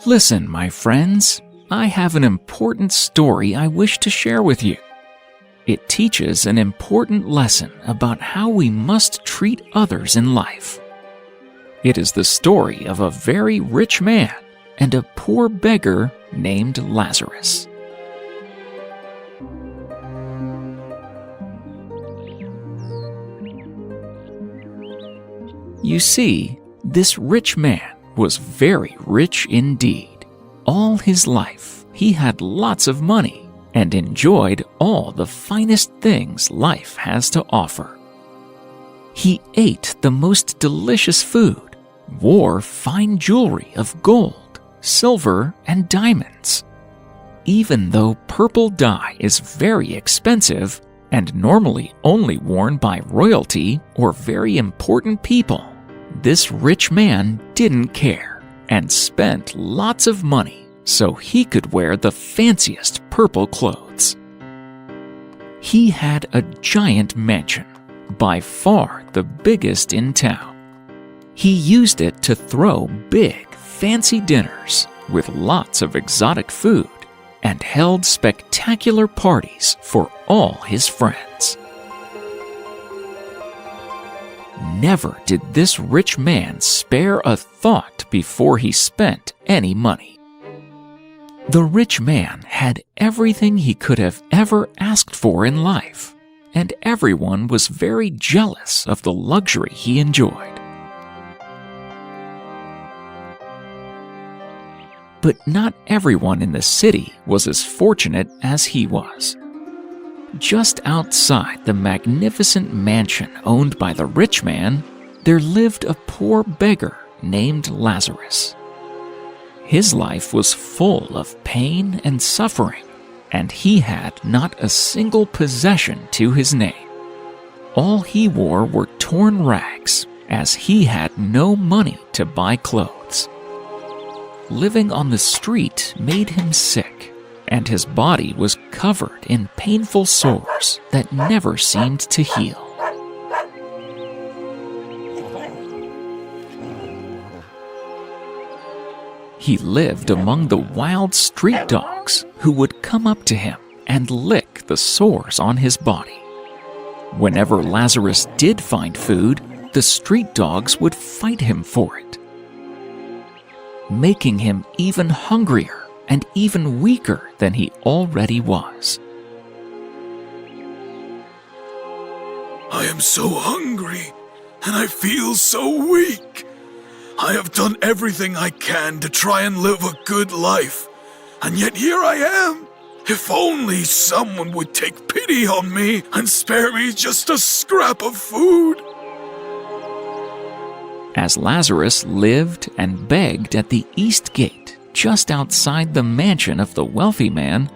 Listen, my friends, I have an important story I wish to share with you. It teaches an important lesson about how we must treat others in life. It is the story of a very rich man and a poor beggar named Lazarus. You see, this rich man was very rich indeed. All his life, he had lots of money and enjoyed all the finest things life has to offer. He ate the most delicious food, wore fine jewelry of gold, silver, and diamonds. Even though purple dye is very expensive and normally only worn by royalty or very important people, this rich man didn't care and spent lots of money so he could wear the fanciest purple clothes. He had a giant mansion, by far the biggest in town. He used it to throw big, fancy dinners with lots of exotic food and held spectacular parties for all his friends. Never did this rich man spare a thought before he spent any money. The rich man had everything he could have ever asked for in life, and everyone was very jealous of the luxury he enjoyed. But not everyone in the city was as fortunate as he was. Just outside the magnificent mansion owned by the rich man, there lived a poor beggar named Lazarus. His life was full of pain and suffering, and he had not a single possession to his name. All he wore were torn rags, as he had no money to buy clothes. Living on the street made him sick, and his body was covered in painful sores that never seemed to heal. He lived among the wild street dogs who would come up to him and lick the sores on his body. Whenever Lazarus did find food, the street dogs would fight him for it, making him even hungrier and even weaker than he already was. I am so hungry, and I feel so weak. I have done everything I can to try and live a good life, and yet here I am. If only someone would take pity on me and spare me just a scrap of food. As Lazarus lived and begged at the east gate, just outside the mansion of the wealthy man,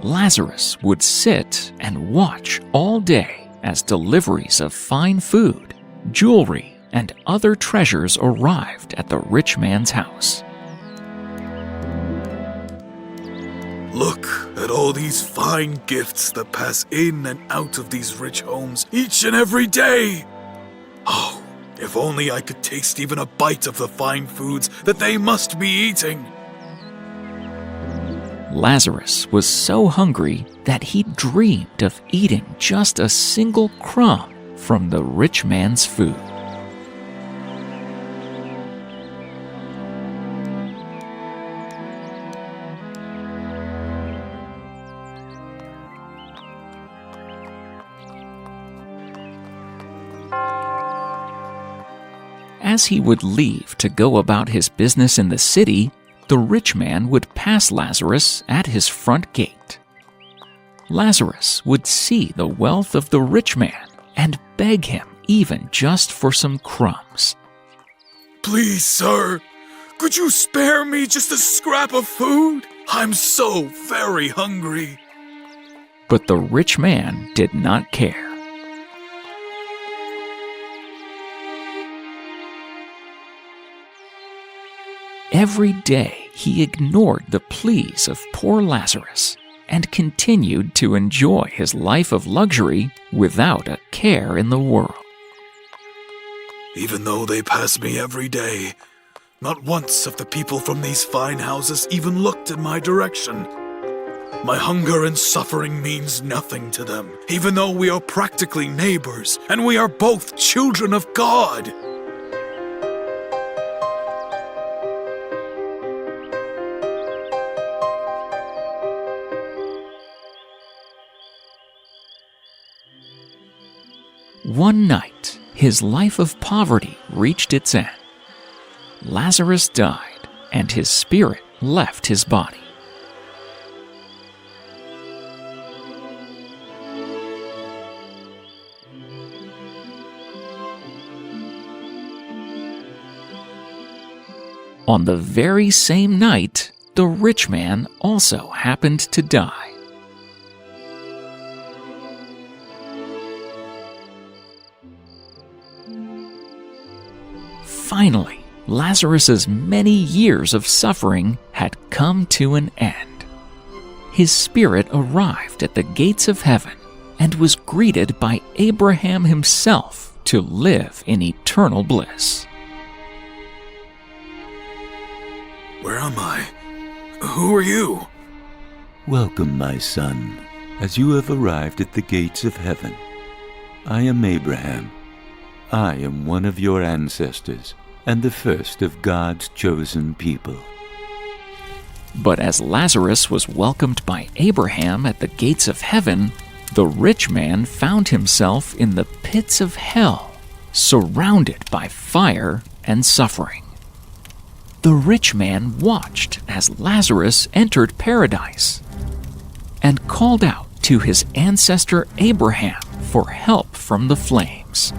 Lazarus would sit and watch all day as deliveries of fine food, jewelry, and other treasures arrived at the rich man's house. Look at all these fine gifts that pass in and out of these rich homes each and every day. Oh, if only I could taste even a bite of the fine foods that they must be eating. Lazarus was so hungry that he dreamed of eating just a single crumb from the rich man's food. As he would leave to go about his business in the city, the rich man would pass Lazarus at his front gate. Lazarus would see the wealth of the rich man and beg him even just for some crumbs. Please, sir, could you spare me just a scrap of food? I'm so very hungry. But the rich man did not care. Every day he ignored the pleas of poor Lazarus and continued to enjoy his life of luxury without a care in the world. Even though they pass me every day, not once have the people from these fine houses even looked in my direction. My hunger and suffering means nothing to them, even though we are practically neighbors and we are both children of God. One night, his life of poverty reached its end. Lazarus died, and his spirit left his body. On the very same night, the rich man also happened to die. Finally, Lazarus's many years of suffering had come to an end. His spirit arrived at the gates of heaven and was greeted by Abraham himself to live in eternal bliss. Where am I? Who are you? Welcome, my son, as you have arrived at the gates of heaven. I am Abraham. I am one of your ancestors, and the first of God's chosen people. But as Lazarus was welcomed by Abraham at the gates of heaven, the rich man found himself in the pits of hell, surrounded by fire and suffering. The rich man watched as Lazarus entered paradise and called out to his ancestor Abraham for help from the flames.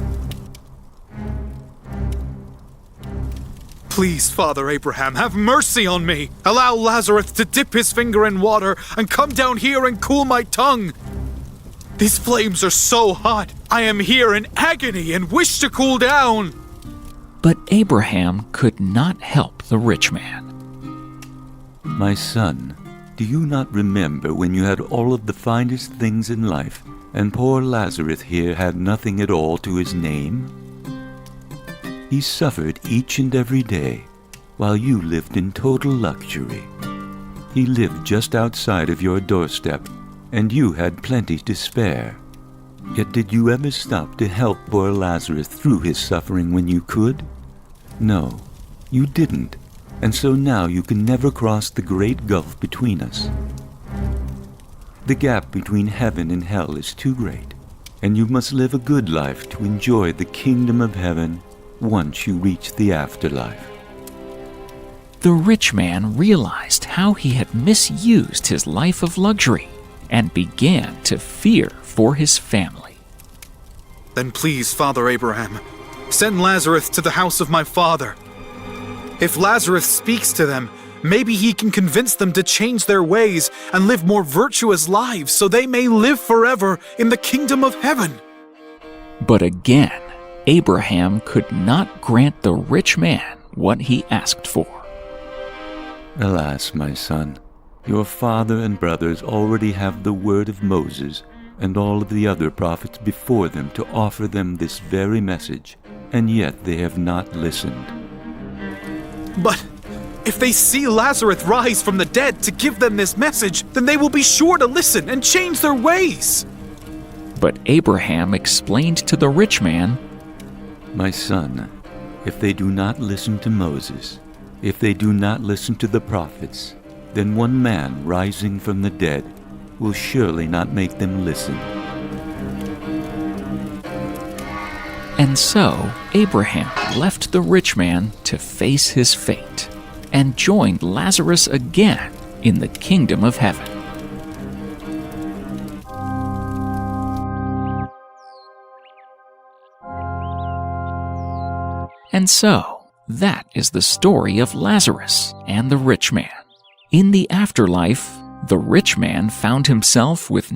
Please, Father Abraham, have mercy on me. Allow Lazarus to dip his finger in water and come down here and cool my tongue. These flames are so hot. I am here in agony and wish to cool down. But Abraham could not help the rich man. My son, do you not remember when you had all of the finest things in life, and poor Lazarus here had nothing at all to his name? He suffered each and every day, while you lived in total luxury. He lived just outside of your doorstep, and you had plenty to spare. Yet did you ever stop to help poor Lazarus through his suffering when you could? No, you didn't, and so now you can never cross the great gulf between us. The gap between heaven and hell is too great, and you must live a good life to enjoy the kingdom of heaven once you reach the afterlife. The rich man realized how he had misused his life of luxury and began to fear for his family. Then please, Father Abraham, send Lazarus to the house of my father. If Lazarus speaks to them, maybe he can convince them to change their ways and live more virtuous lives so they may live forever in the kingdom of heaven. But again, Abraham could not grant the rich man what he asked for. Alas, my son, your father and brothers already have the word of Moses and all of the other prophets before them to offer them this very message, and yet they have not listened. But if they see Lazarus rise from the dead to give them this message, then they will be sure to listen and change their ways. But Abraham explained to the rich man, My son, if they do not listen to Moses, if they do not listen to the prophets, then one man rising from the dead will surely not make them listen. And so Abraham left the rich man to face his fate and joined Lazarus again in the kingdom of heaven. And so, that is the story of Lazarus and the rich man. In the afterlife, the rich man found himself with